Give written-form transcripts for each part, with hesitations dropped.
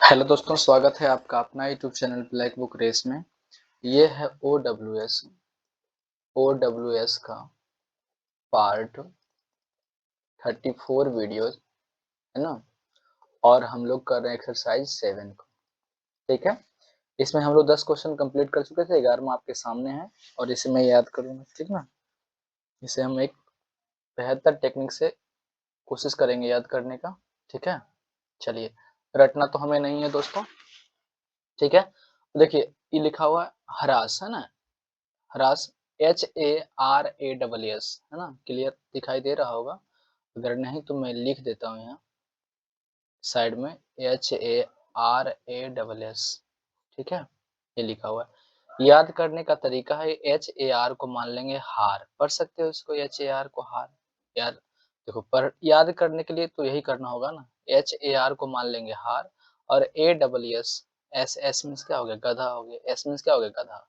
Hello दोस्तों, स्वागत है आपका अपना YouTube channel black book race में। ये है ओ डब्ल्यू एस का पार्ट 34 वीडियोस, है ना। और हम लोग कर रहे हैं एक्सरसाइज 7 को। ठीक है, इसमें हम लोग 10 क्वेश्चन कंप्लीट कर चुके थे, 11वां आपके सामने है और इसे मैं याद करूंगा। ठीक ना, इसे हम एक बेहतर टेक्निक से कोशिश करेंगे याद करने का। ठीक है, चलिए, रटना तो हमें नहीं है दोस्तों। ठीक है, देखिए ये लिखा हुआ है हरास, है ना। ह्रास HARASS, है ना। क्लियर दिखाई दे रहा होगा, अगर नहीं तो मैं लिख देता हूँ यहाँ साइड में HARASS। ठीक है, ये लिखा हुआ है। याद करने का तरीका है HAR को मान लेंगे हार, पढ़ सकते हो इसको HAR को हार। यार देखो, पर याद करने के लिए तो यही करना होगा ना। HAR को मान लेंगे हार और ASS, एस मीन्स क्या हो गया, गधा हो गया। एस मीन्स क्या हो गया, गधा।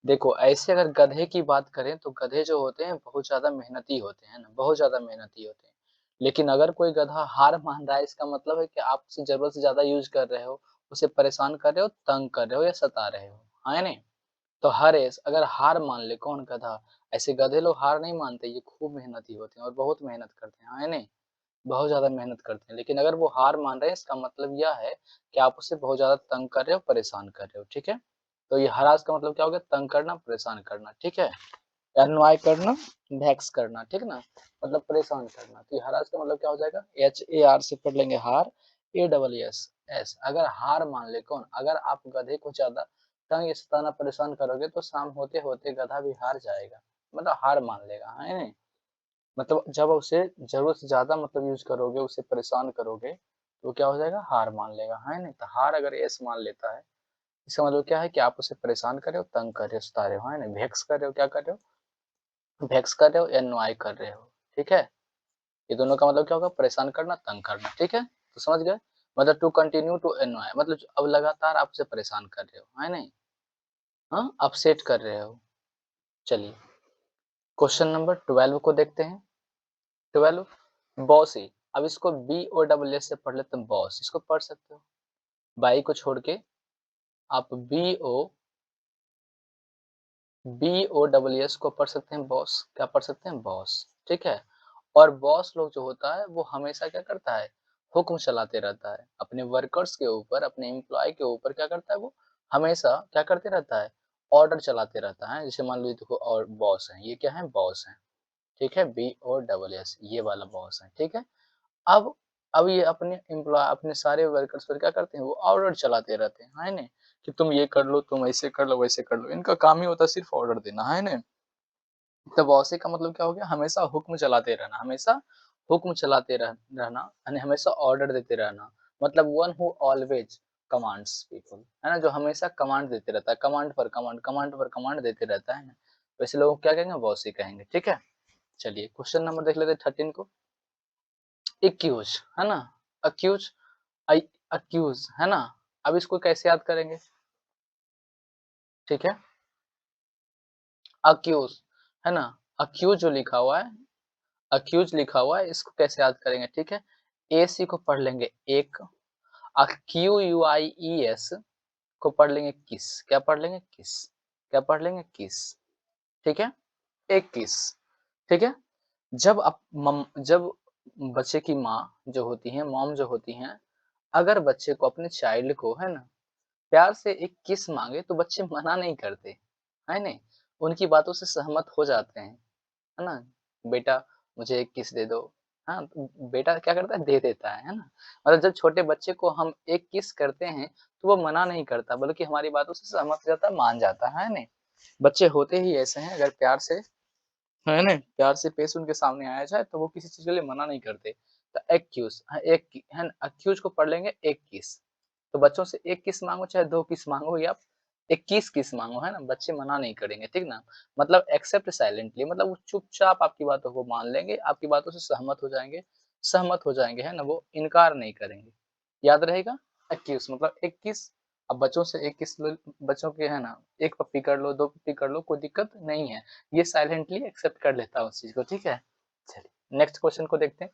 देखो ऐसे अगर गधे की बात करें तो गधे जो होते हैं बहुत ज्यादा मेहनती होते हैं ना, बहुत ज्यादा मेहनती होते हैं। लेकिन अगर कोई गधा हार मान रहा है, इसका मतलब है कि आप उसे जरूरत से ज्यादा यूज कर रहे हो, उसे परेशान कर रहे हो, तंग कर रहे हो या सता रहे हो, हाँ नहीं। तो हर एस अगर हार मान ले कौन, गधा। ऐसे गधे लोग हार नहीं मानते, ये खूब मेहनती होते हैं और बहुत मेहनत करते हैं, हाँ नहीं, बहुत ज्यादा मेहनत करते हैं। लेकिन अगर वो हार मान रहे हैं, इसका मतलब यह है कि आप उसे बहुत ज्यादा तंग कर रहे हो, परेशान कर रहे हो। ठीक है, तो ये हरास का मतलब क्या हो गया, तंग करना, परेशान करना। ठीक है, एनवाय करना, वैक्स करना, ठीक ना, मतलब परेशान करना। तो ये हरास का मतलब क्या हो जाएगा, HAR से पढ़ लेंगे हार, ASS। अगर हार मान ले कौन, अगर आप गधे को ज्यादा तंग या सताना, परेशान करोगे तो शाम होते होते गधा भी हार जाएगा, मतलब हार मान लेगा, है नहीं। मतलब जब उसे जरूरत से ज्यादा मतलब यूज करोगे, उसे परेशान करोगे, तो क्या हो जाएगा, हार मान लेगा, है नहीं। तो हार अगर एस मान लेता है, इसका मतलब क्या है कि आप उसे परेशान कर रहे हो, तंग कर रहे हो, सता रहे हो, है ना, भेक्स कर रहे हो, क्या कर रहे हो, भेक्स कर रहे हो, एनवाई कर रहे हो। ठीक है, ये दोनों का मतलब क्या होगा, परेशान करना, तंग करना। ठीक है, तो समझ गए, मतलब टू कंटिन्यू टू एनवाई, मतलब अब लगातार आप उसे परेशान कर रहे हो, है नहीं, हाँ, अपसेट कर रहे हो। चलिए, क्वेश्चन नंबर 12 को देखते हैं। 12 बॉस ही, अब इसको BOSS से पढ़ लेते हैं, बॉस, इसको पढ़ सकते हो बाई को छोड़ के, आप BOSS को पढ़ सकते हैं, बॉस, क्या पढ़ सकते हैं, बॉस। ठीक है, और बॉस लोग जो होता है वो हमेशा क्या करता है, हुक्म चलाते रहता है अपने वर्कर्स के ऊपर, अपने एम्प्लॉय के ऊपर। क्या करता है वो, हमेशा क्या करते रहता है, ऑर्डर चलाते रहता है। जैसे मान लो देखो, और बॉस है, ये क्या है, बॉस है। ठीक है, BOSS, ये वाला बॉस है। ठीक है, अब अब ये अपने एम्प्लॉय, अपने सारे वर्कर्स पर क्या करते हैं, वो ऑर्डर चलाते रहते हैं, है ना, कि तुम ये कर लो, तुम ऐसे कर लो, वैसे कर लो। इनका काम ही होता है सिर्फ ऑर्डर देना, है ना। तो बॉसी का मतलब क्या हो गया, हमेशा हुक्म चलाते रहना, हमेशा हुक्म चलाते रहना, यानी हमेशा ऑर्डर देते रहना। मतलब one who always commands people, है ना, जो हमेशा कमांड देते रहता है, कमांड पर कमांड, कमांड पर कमांड देते रहता है ना, वैसे लोग क्या कहेंगे, बॉसी कहेंगे। ठीक है, चलिए क्वेश्चन नंबर देख लेते हैं 13 को। एक्यूज, है ना, अक्यूज, अक्यूज, है ना। अब इसको कैसे याद करेंगे, ठीक है, अक्यूज, है ना, अक्यूज जो लिखा हुआ है, अक्यूज लिखा हुआ है, इसको कैसे याद करेंगे, ठीक है। ए सी को पढ़ लेंगे एक, QUIES को पढ़ लेंगे किस, क्या पढ़ लेंगे, किस, क्या पढ़ लेंगे, किस। ठीक है, एक किस। ठीक है, जब बच्चे की माँ जो होती है, मॉम जो होती हैं, अगर बच्चे को, अपने चाइल्ड को, है ना, प्यार से एक किस मांगे तो बच्चे मना नहीं करते, है नहीं, उनकी बातों से सहमत हो जाते हैं, है ना। बेटा मुझे एक किस दे दो, हाँ, तो बेटा क्या करता है, दे देता है ना। मतलब जब छोटे बच्चे को हम एक किस करते हैं तो वो मना नहीं करता, बल्कि हमारी बातों से सहमत हो जाता है, मान जाता है नहीं। बच्चे होते ही ऐसे हैं, अगर प्यार से, है ना, प्यार से पेश उनके सामने आया जाए तो वो किसी चीज के लिए मना नहीं करते। तो एक्यूज, एक है ना, अक्यूज को पढ़ लेंगे एक किस। तो बच्चों से एक किस मांगो, चाहे दो किस मांगो, या 21 किस मांगो, है ना, बच्चे मना नहीं करेंगे, ठीक ना। मतलब एक्सेप्ट साइलेंटली, मतलब वो चुपचाप आपकी बातों को मान लेंगे, आपकी बातों से सहमत हो जाएंगे, सहमत हो जाएंगे, है ना, वो इनकार नहीं करेंगे। याद रहेगा, 21 मतलब 21। अब बच्चों से एक किस लो, बच्चों के, है ना, एक पप्पी कर लो, दो पप्पी कर लो, कोई दिक्कत नहीं है, ये साइलेंटली एक्सेप्ट कर लेता है उस चीज को। ठीक है, चलिए नेक्स्ट क्वेश्चन को देखते हैं।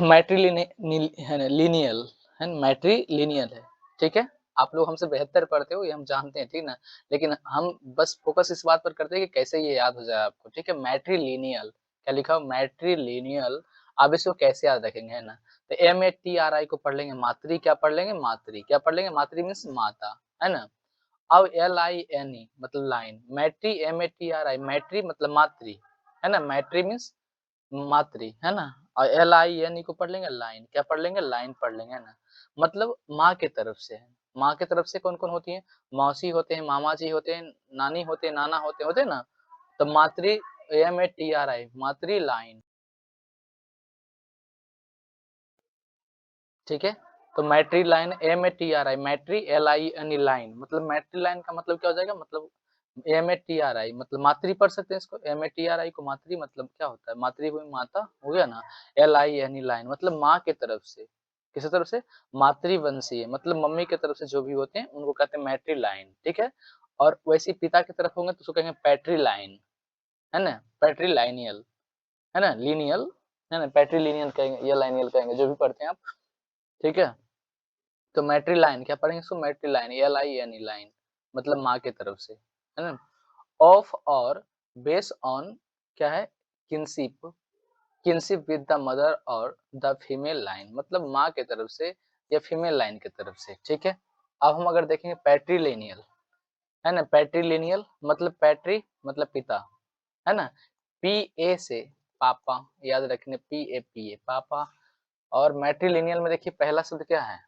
मैट्रिलिनियल है, मैट्रिलिनियल है, ठीक है? आप लोग हमसे बेहतर पढ़ते हो ये हम जानते हैं, ठीक ना? लेकिन हम बस फ़ोकस इस बात पर करते हैं कि कैसे ये याद हो जाए आपको, ठीक है? मैट्रिलिनियल क्या लिखा हो मैट्रिलिनियल आप इसको कैसे याद रखेंगे, है ना? तो MATRI को पढ़ लेंगे मातृ क्या पढ़ लेंगे? मातृ क्या पढ़ लेंगे? मातृ मीन्स माता, है ना? अब LINE मतलब लाइन, मैट्री MATRI मैट्री मतलब मातृ, है ना? मैट्री मीन्स मातृ, है ना? और LINE को पढ़ लेंगे लाइन, क्या पढ़ लेंगे? लाइन पढ़ लेंगे, है ना? मतलब माँ के तरफ से है। माँ के तरफ से कौन-कौन होती हैं? मौसी होते हैं, मामा जी होते हैं, नानी होते हैं, नाना होते हैं ना? तो मातृ MATRI मातृ लाइन, ठीक है? तो मैट्री लाइन MATRI मैट्री LINE लाइन मतलब मैट्री लाइन का मतलब क्या हो जाएगा? मतलब MATRI मतलब मातृ पढ़ सकते हैं इसको MATRI को मातृ मतलब क्या होता है? मातृ हुई माता हो गया ना? LINE लाइन मतलब माँ के तरफ से, किसकी तरफ से? मातृवंशीय मतलब मम्मी की तरफ से जो भी होते हैं उनको कहते हैं मैट्री लाइन, ठीक है? और वैसे ही पिता की तरफ होंगे तो उसको कहेंगे पैट्री लाइन, है ना? पैट्री लाइनियल, है ना? लीनियल, है ना? पैट्री लीनियल कहेंगे या लाइनियल कहेंगे जो भी पढ़ते हैं आप, ठीक है? तो मैट्रिलाइन क्या पढ़ेंगे इसको? मैट्रिलाइन LINE लाइन मतलब माँ के तरफ से, है ना? ऑफ और बेस ऑन क्या है? Kinship kinship with the mother और द फीमेल लाइन मतलब माँ के तरफ से या फीमेल लाइन की तरफ से, ठीक है? अब हम अगर देखेंगे पैट्रीलिनियल, है ना? पैट्रीलिनियल मतलब पैट्री मतलब पिता, है ना? PA से पापा, याद रखने PAPA पापा। और मैट्रिलिनियल में देखिए पहला शब्द क्या है?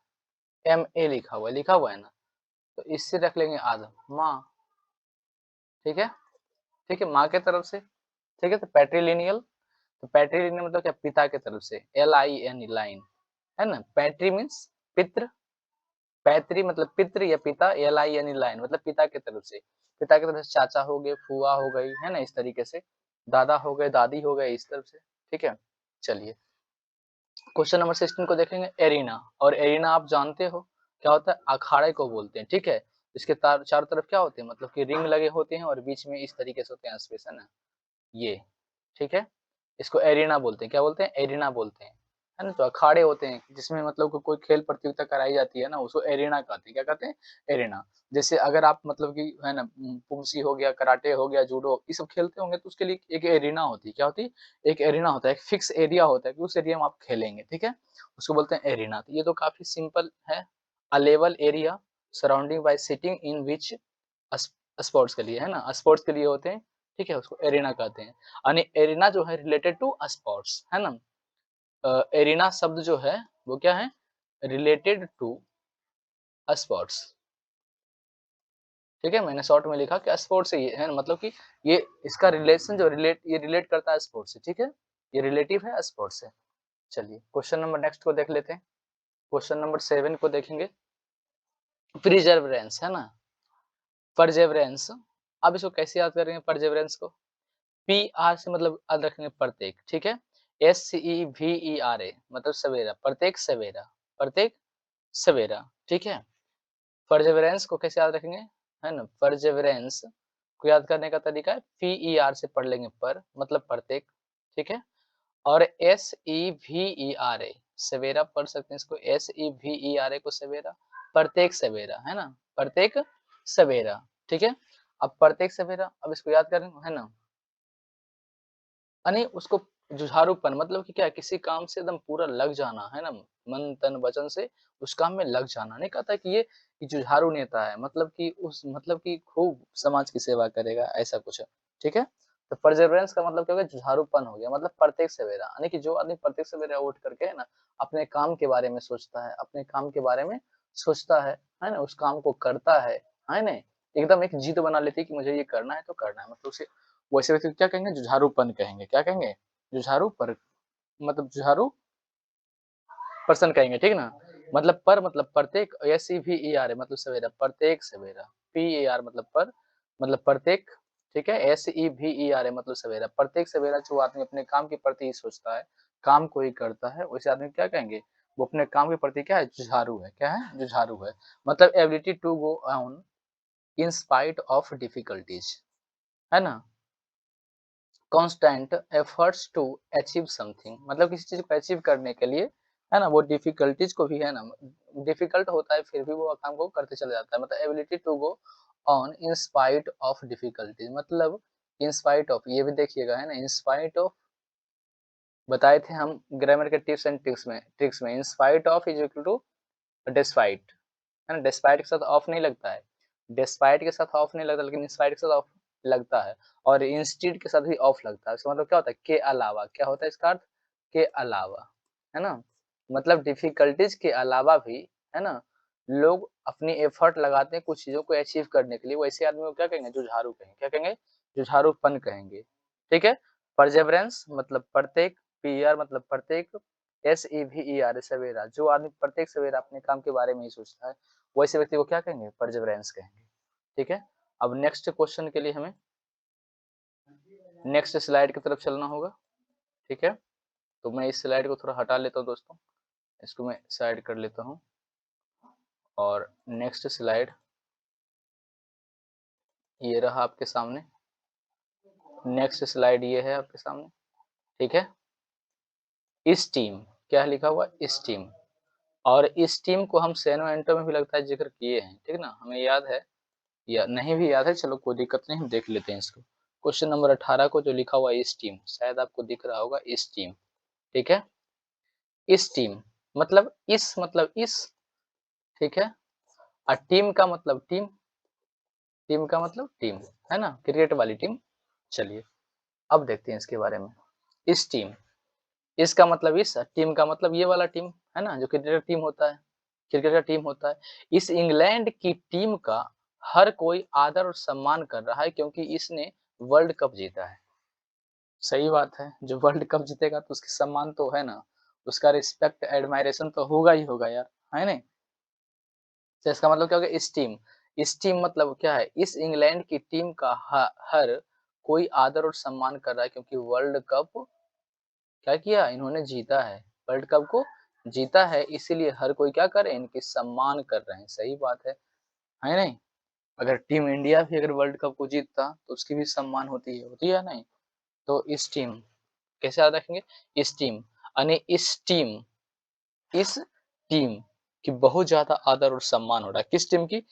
MA लिखा हुआ है ना? तो इससे रख लेंगे आधा माँ, ठीक है? ठीक है, माँ के तरफ से, ठीक है? तो पैट्रिलिनियल, तो पैट्रिलिनियल मतलब क्या? पिता की तरफ से, LINE लाइन, है ना? पैट्री मीन्स पितृ, पैतृ मतलब पितृ या पिता, LINE लाइन मतलब पिता की तरफ से, पिता की तरफ से चाचा हो गए, फूआ हो गई, है ना? इस तरीके से, दादा हो गए, दादी हो गए, इस तरफ से, ठीक है? चलिए क्वेश्चन नंबर 16 को देखेंगे एरिना। और एरिना आप जानते हो क्या होता है? अखाड़े को बोलते हैं, ठीक है? इसके चारों तरफ क्या होते हैं? मतलब कि रिंग लगे होते हैं और बीच में इस तरीके से होते हैं स्पेस, है ना? ये, ठीक है? इसको एरिना बोलते हैं, क्या बोलते हैं? एरिना बोलते हैं, है ना? तो अखाड़े होते हैं जिसमें मतलब को कोई खेल प्रतियोगिता कराई जाती है ना, उसको एरिना कहते हैं, क्या कहते हैं? एरिना। जैसे अगर आप मतलब कि है ना पुमसी हो गया, कराटे हो गया, जूडो ये सब खेलते होंगे तो उसके लिए एक एरिना होती है, क्या होती है? एक एरिना होता है, एक फिक्स एरिया होता है कि उस एरिया में आप खेलेंगे, ठीक है? उसको बोलते हैं एरिना। तो ये तो काफी सिंपल है। A level area surrounding bye sitting in which sports के लिए, है ना? स्पोर्ट्स के लिए होते हैं, ठीक है? उसको एरिना कहते हैं। यानी एरिना जो है रिलेटेड टू स्पोर्ट्स, है ना? एरिना शब्द जो है वो क्या है? रिलेटेड टू स्पोर्ट्स, ठीक है? मैंने शॉर्ट में लिखा कि स्पोर्ट्स से ये है ना, मतलब कि ये इसका रिलेशन जो रिलेट करता है स्पोर्ट्स से, ठीक है? ये रिलेटिव है स्पोर्ट्स से। चलिए क्वेश्चन नंबर नेक्स्ट को देख लेते हैं। क्वेश्चन नंबर 7 को देखेंगे। प्रिजर्वेंस, है ना? परजेवरेंस, अब इसको कैसे याद करेंगे परजेवरेंस को? PR से मतलब याद रखेंगे प्रत्येक, ठीक है? SEVERA मतलब सवेरा, प्रत्येक सवेरा, प्रत्येक सवेरा, ठीक है? परजेवरेंस को कैसे याद रखेंगे? है ना? परजेवरेंस को याद करने का तरीका है PER से पढ़ लेंगे पर मतलब प्रत्येक, ठीक है? और SEVERA सवेरा पढ़ सकते हैं इसको SEVERA को सवेरा, प्रत्येक सवेरा, है ना? प्रत्येक सवेरा, ठीक है? अब प्रत्येक सवेरा अब इसको याद करेंगे, है ना? यानी उसको जुझारूपन मतलब कि क्या किसी काम से एकदम पूरा लग जाना, है ना? मन, तन, वचन से उस काम में लग जाना। नहीं कहता कि ये जुझारू नेता है मतलब कि उस मतलब कि खूब समाज की सेवा करेगा, ऐसा कुछ है, ठीक है? तो परसेवरेंस का मतलब क्या हो गया? जुझारूपन हो गया मतलब प्रत्येक सवेरा, यानी कि जो आदमी प्रत्येक सवेरा उठ करके है ना, अपने काम के बारे में सोचता है, अपने काम के बारे में सोचता है ना? उस काम को करता है ना? एकदम एक जिद बना लेती है कि मुझे ये करना है तो करना है, मतलब उसे वैसे व्यक्ति को क्या कहेंगे? जुझारूपन कहेंगे, क्या कहेंगे? जुझारू पर मतलब जुझारू पर्सन कहेंगे, ठीक ना? मतलब पर मतलब प्रत्येक, SEVER मतलब सवेरा, प्रत्येक सवेरा, PER मतलब पर मतलब प्रत्येक, ठीक है? SEVER मतलब सवेरा, प्रत्येक सवेरा जो आदमी अपने काम के प्रति ही सोचता है, काम को ही करता है, वैसे आदमी क्या कहेंगे? वो अपने काम के प्रति क्या है? जुझारू है, क्या है? जुझारू है। मतलब ability to go on in spite of difficulties, है ना? Constant efforts to achieve something, मतलब किसी चीज को अचीव करने के लिए, है ना, वो डिफिकल्टीज को भी, है ना, डिफिकल्ट होता है फिर भी वो काम को करते चले जाता है, मतलब ability to go on in spite of difficulties, मतलब इन स्पाइट ऑफ, ये भी देखिएगा, है ना, इन स्पाइट ऑफ बताए थे हम ग्रामर के टिप्स एंड ट्रिक्स में in spite of is equal to despite, है ना, डिस्पाइट के साथ ऑफ नहीं लगता है, डिस्पाइट के साथ ऑफ नहीं लगता, लेकिन इंस्पाइट के साथ ऑफ लगता है, और इंस्टीड के साथ भी ऑफ लगता है। इसका मतलब क्या होता है, के अलावा, क्या होता है इसका अर्थ, के अलावा, है ना, मतलब डिफिकल्टीज के अलावा भी, है ना, लोग अपनी एफर्ट लगाते हैं कुछ चीजों को अचीव करने के लिए, वैसे आदमी को क्या कहेंगे, जुझारू कहेंगे, क्या कहेंगे, जुझारूपन कहेंगे, ठीक है। परजेवरेंस मतलब प्रत्येक, पीआर मतलब प्रत्येक, SEVER सवेरा, जो आदमी प्रत्येक सवेरा अपने काम के बारे में ही सोचता है, वैसे व्यक्ति को क्या कहेंगे, परजेवरेंस कहेंगे, ठीक है। अब नेक्स्ट क्वेश्चन के लिए हमें नेक्स्ट स्लाइड की तरफ चलना होगा, ठीक है। तो मैं इस स्लाइड को थोड़ा हटा लेता हूँ दोस्तों, इसको मैं साइड कर लेता हूँ, और नेक्स्ट स्लाइड ये रहा आपके सामने, नेक्स्ट स्लाइड ये है आपके सामने, ठीक है। स्टीम, क्या लिखा हुआ, स्टीम, और इस टीम को हम सेनो एंटो में भी लगता है जिक्र किए हैं, ठीक ना, हमें याद है या नहीं भी याद है, चलो कोई दिक्कत नहीं, हम देख लेते हैं इसको। क्वेश्चन नंबर 18 को जो लिखा हुआ है स्टीम, शायद आपको दिख रहा होगा स्टीम, ठीक है। स्टीम मतलब इस, ठीक है। और टीम का मतलब टीम, टीम का मतलब टीम, है ना, क्रिकेट वाली टीम। चलिए अब देखते हैं इसके बारे में। इस टीम, इसका मतलब इस, टीम का मतलब ये वाला टीम, है ना, जो क्रिकेट टीम होता है, क्रिकेट का टीम होता है। इस इंग्लैंड की टीम का हर कोई आदर और सम्मान कर रहा है क्योंकि इसने वर्ल्ड कप जीता है। सही बात है, जो वर्ल्ड कप जीतेगा तो उसकी सम्मान तो, है ना, उसका रिस्पेक्ट एडमायरेशन तो होगा ही होगा यार, है ना। तो इसका मतलब क्या हो गया, इस टीम मतलब क्या है, इस इंग्लैंड की टीम का हर कोई आदर और सम्मान कर रहा है क्योंकि वर्ल्ड कप क्या किया, इन्होंने जीता है, वर्ल्ड कप को जीता है, इसीलिए हर कोई क्या करे, इनकी सम्मान कर रहे हैं। सही बात है नहीं। अगर टीम इंडिया भी अगर वर्ल्ड कप को जीतता तो उसकी भी सम्मान होती है नहीं। तो इस टीम कैसे याद रखेंगे, इस टीम, यानी इस टीम की बहुत ज्यादा आदर और सम्मान हो रहा है, किस टीम की,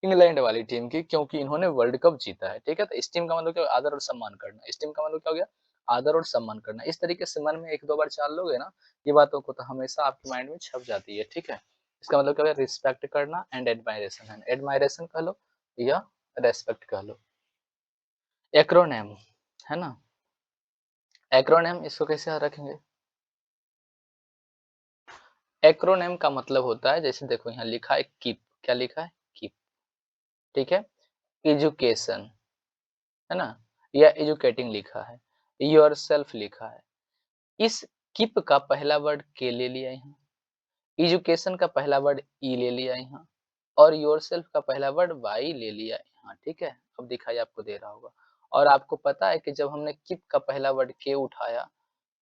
इंग्लैंड वाली टीम की, क्योंकि इन्होंने वर्ल्ड कप जीता है, ठीक है। तो इस टीम का मतलब क्या, आदर और सम्मान करना, इस टीम का मतलब क्या हो गया, आदर और सम्मान करना। इस तरीके से मन में एक दो बार चाल लोगे ना ये बातों को, तो हमेशा आपके माइंड में छप जाती है, ठीक है। इसका मतलब क्या हो गया, रिस्पेक्ट करना एंड एडमायरेशन, है एडमायरेशन कह लो या रेस्पेक्ट कह लो। एक्रोनेम, है ना, एक्रोनेम इसको कैसे याद रखेंगे, एक्रोनेम का मतलब होता है, जैसे देखो यहाँ लिखा है कीप, क्या लिखा है, कीप, ठीक है। एजुकेशन, है ना, या एजुकेटिंग लिखा है, योरसेल्फ लिखा है। इस कीप का पहला वर्ड के ले लिया यहाँ, एजुकेशन का पहला वर्ड ई ले लिया यहाँ, और योरसेल्फ का पहला वर्ड वाई ले लिया यहाँ, ठीक है। अब दिखाई आपको दे रहा होगा। और आपको पता है कि जब हमने कीप का पहला वर्ड के उठाया,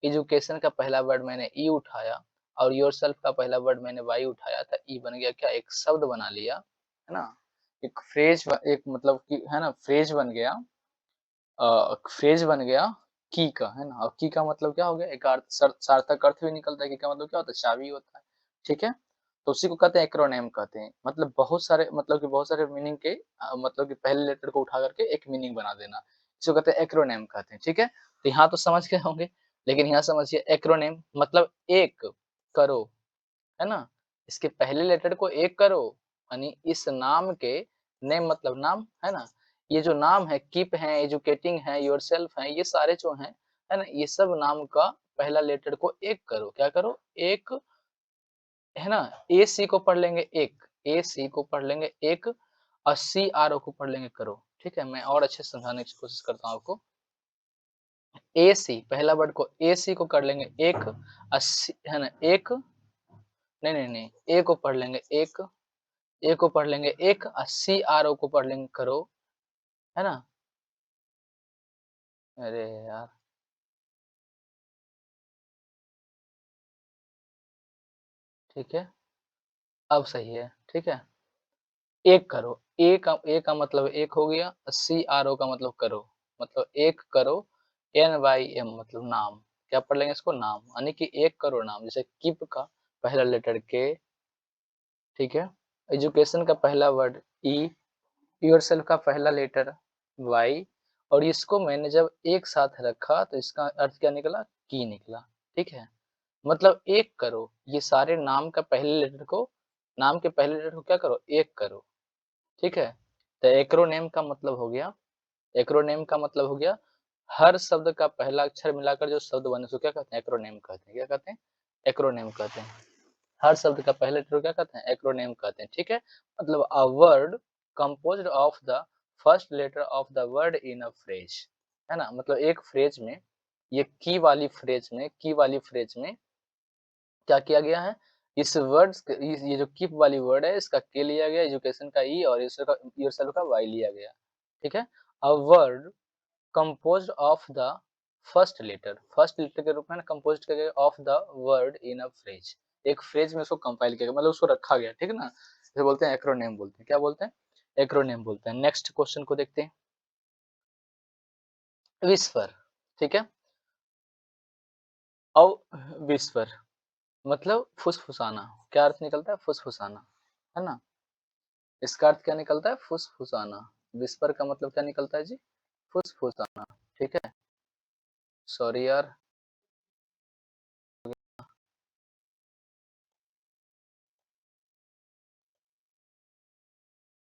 एजुकेशन का पहला वर्ड मैंने ई उठाया, और योरसेल्फ का पहला वर्ड मैंने वाई उठाया था, ई बन गया क्या, एक शब्द बना लिया, है ना, एक फ्रेज, एक मतलब कि, है ना, फ्रेज बन गया, फ्रेज बन गया की का, है ना। और की का मतलब क्या हो गया, एक अर्थ, सार्थक अर्थ भी निकलता है, की का मतलब क्या होता है, चाबी होता है, ठीक है। तो उसी को कहते हैं एक्रोनेम कहते हैं, मतलब बहुत सारे, मतलब कि बहुत सारे मीनिंग के, मतलब कि पहले लेटर को उठा करके एक मीनिंग बना देना, इसको कहते हैं एक्रोनेम कहते हैं, ठीक है। तो यहाँ तो समझ गए होंगे, लेकिन यहाँ समझिए एक्रोनेम मतलब एक करो, है ना, इसके पहले लेटर को एक करो, यानी इस नाम के, नेम मतलब नाम, है ना, ये जो नाम है कीप है, एजुकेटिंग है, योरसेल्फ है, ये सारे जो हैं, है ना, ये सब नाम का पहला लेटर को एक करो, क्या करो, एक, है ना। ए सी को पढ़ लेंगे एक, ए सी को पढ़ लेंगे एक, और सी आर ओ को पढ़ लेंगे करो, ठीक है। मैं और अच्छे से समझाने की कोशिश करता हूँ आपको। ए सी पहला वर्ड को ए सी को कर लेंगे एक, अस्सी, है ना, एक, नहीं नहीं नहीं, ए को पढ़ लेंगे एक, ए को पढ़ लेंगे एक, और सी आर ओ को पढ़ लेंगे करो, है ना। अरे यार, ठीक है, अब सही है, ठीक है। एक करो, ए का मतलब एक हो गया, सी आर ओ का मतलब करो, मतलब 1 करो, NYM मतलब नाम, क्या पढ़ लेंगे इसको? नाम, यानी कि 1 करोड़ नाम, जैसे कीप का पहला लेटर K, ठीक है? एजुकेशन का पहला वर्ड E, योरसेल्फ का पहला लेटर Y, और इसको मैंने जब एक साथ रखा तो इसका अर्थ क्या निकला? की निकला, ठीक है? मतलब 1 करो, ये सारे नाम का पहले लेटर को, नाम के पहले लेटर को क्या करो? 1 करो, ठीक है? तो एक्रोनेम का मतलब हो गया, एक्रोनेम का मतलब हो गया हर शब्द का पहला अक्षर मिलाकर जो शब्द बने उसको क्या कहते हैं? एक्रोनेम कहते हैं। क्या कहते हैं? एक्रोनेम कहते हैं। हर शब्द का पहले लेटर क्या कहते हैं? एक्रोनेम कहते हैं, ठीक है? मतलब a word composed of the first letter of the word in a phrase, है ना? मतलब एक फ्रेज में, ये की वाली फ्रेज में, की वाली फ्रेज में क्या किया गया है? इस वर्ड्स ये जो कीप वाली वर्ड है इसका के लिया गया, एजुकेशन का ई और योरसेल्फ का वाई लिया गया, ठीक है? A word composed of the first letter के रूप में ना कंपोज्ड किया गया of the word in a phrase, एक फ्रेज में उसको कंपाइल किया गया, मतलब उसको रखा गया, ठीक है ना? इसे बोलते हैं एक्रोनेम, बोलते हैं क्या बोलते हैं? एक्रोनेम बोलते हैं। नेक्स्ट क्वेश्चन को देखते हैं, विस्पर, ठीक है? औ विस्पर मतलब फुसफुसाना, क्या अर्थ निकलता है? फुसफुसाना, है ना? इसका अर्थ क्या निकलता है? फुसफुसाना। विस्पर का मतलब क्या निकलता है जी? फुसफुसाना, ठीक है? सॉरी यार,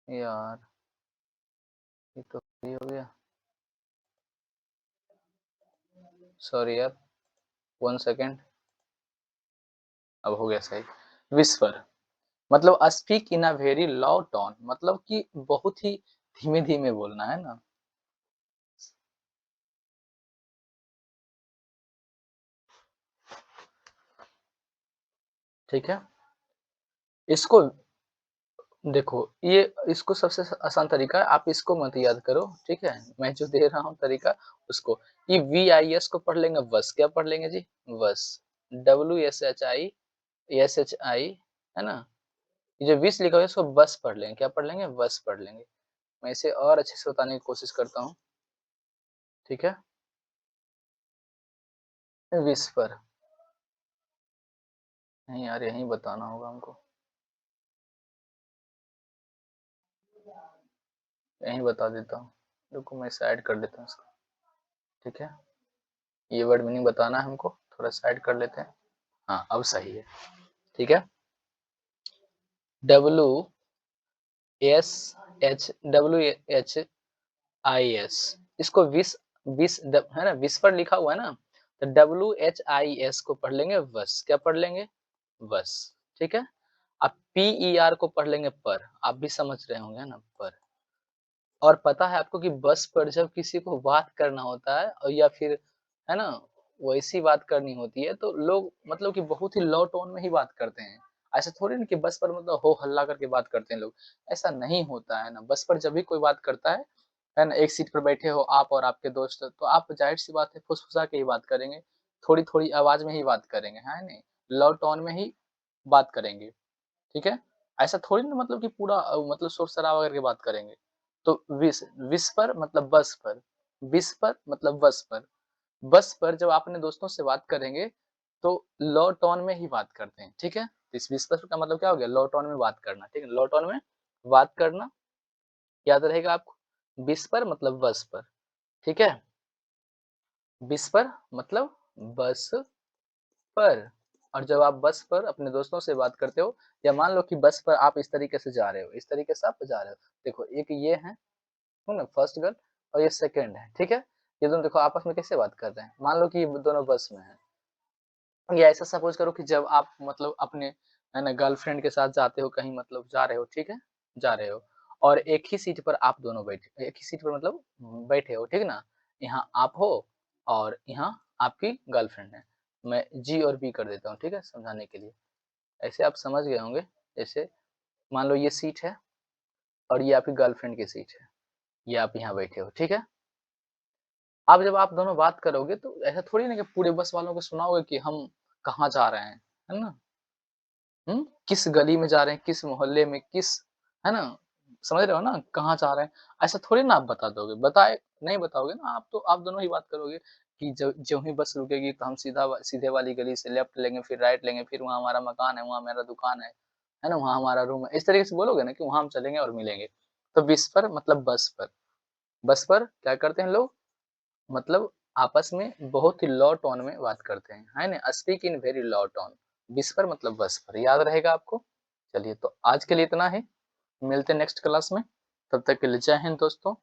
यार ये तो सही हो गया, सॉरी यार, 1 सेकंड, अब हो गया सही। विस्पर मतलब speak in a very low tone, मतलब कि बहुत ही धीमे-धीमे बोलना, है ना? ठीक है? इसको देखो, ये इसको सबसे आसान तरीका है, आप इसको मत याद करो, ठीक है? मैं जो दे रहा हूँ तरीका उसको, ये VIS को पढ़ लेंगे बस, क्या पढ़ लेंगे जी? बस, WSHI, SHI, है ना? ये जो विश लिखा हुआ है इसको बस पढ़ लेंगे, क्या पढ़ लेंगे? बस पढ़ लेंगे। मैं इसे और अच्छे से बताने की कोशिश करता हूँ, ठीक है? विस्पर, नहीं यार यहीं बताना होगा हमको, यहीं बता देता हूँ। रुको मैं साइड कर देता हूँ इसको, ठीक है? ये वर्ड मीनिंग बताना है हमको, थोड़ा साइड कर लेते हैं। हाँ, अब सही है, ठीक है? WSHWHIS, इसको विस विस है ना, विस पर लिखा हुआ है ना, तो WHIS को पढ़ लेंगे वस, क्या पढ़ लेंगे? वस, ठीक है? अब PER को पढ़ लेंगे पर, आप भी समझ रहे होंगे ना, पर। और पता है आपको कि बस पर जब किसी को बात करना होता है और या फिर, है ना, वैसी बात करनी होती है तो लोग मतलब कि बहुत ही लो टोन में ही बात करते हैं। ऐसा थोड़ी ना कि बस पर मतलब हो हल्ला करके बात करते हैं लोग, ऐसा नहीं होता है ना। बस पर जब भी कोई बात करता है ना, एक सीट पर बैठे हो आप और आपके दोस्त, तो आप ज़ाहिर-सी बात है फुसफुसा के ही बात करेंगे, थोड़ी-थोड़ी आवाज़ में ही बात करेंगे, है नहीं? लो टोन में ही बात करेंगे। ठीक है? ऐसा थोड़ी ना मतलब कि पूरा मतलब शोर-शराबा करके बात करेंगे। तो विश पर मतलब बस पर, विश पर मतलब बस पर। बस पर जब आप अपने दोस्तों से बात करेंगे, तो लो टोन में ही बात करते हैं, ठीक है? तो इस विस्पर का मतलब क्या हो गया? लो टोन में बात करना, ठीक है? लो टोन में बात करना, याद रहेगा आपको। विस्पर मतलब बस पर, ठीक है? विस्पर मतलब बस पर। और जब आप बस पर अपने दोस्तों से बात करते हो, या मान लो कि बस पर आप इस तरीके से जा रहे हो, इस तरीके से आप जा रहे हो। देखो एक ये है ना फर्स्ट गर्ल, और ये सेकंड है, ठीक है? ये दोनों देखो आपस में कैसे बात कर रहे हैं। मान लो कि ये दोनों बस में हैं। या ऐसा सपोज करो कि जब आप मतलब अपने, है ना, गर्लफ्रेंड के साथ जाते हो कहीं, मतलब जा रहे हो, ठीक है? जा रहे हो और एक ही सीट पर आप दोनों बैठे, एक ही सीट पर मतलब बैठे हो, ठीक ना? यहाँ आप हो और यहाँ आपकी गर्लफ्रेंड है। मैं जी और बी कर देता हूँ, ठीक है? समझाने के लिए। ऐसे आप समझ गए होंगे। जैसे मान लो ये सीट है और ये आपकी गर्लफ्रेंड की सीट है। ये आप यहाँ बैठे हो, ठीक है? अब जब आप दोनों बात करोगे तो ऐसा थोड़ी ना कि पूरे बस वालों को सुनाओगे कि हम कहाँ जा रहे हैं, है ना? किस गली में जा रहे हैं, किस मोहल्ले में, किस, है ना? समझ रहे हो ना कहाँ जा रहे हैं? ऐसा थोड़ी ना आप बता दोगे। बताए नहीं बताओगे ना आप, तो आप दोनों ही बात करोगे कि ज ज्यों ही बस रुकेगी तो हम सीधे वाली गली से लेफ्ट लेंगे, फिर राइट लेंगे, फिर वहाँ हमारा मकान है, वहाँ मेरा दुकान है ना? वहाँ हमारा रूम है। इस तरीके से बोलोगे ना कि वहाँ हम चलेंगे और मिलेंगे। तो विश पर मतलब बस पर। बस पर क्या करते हैं लोग? मतलब आपस में बहुत ही लो टोन में बात करते हैं, है ना? Speak in very low tone. Whisper मतलब बस पर, याद रहेगा आपको? चलिए तो आज के लिए इतना ही, मिलते हैं नेक्स्ट क्लास में, तब तक के लिए जय हिंद दोस्तों।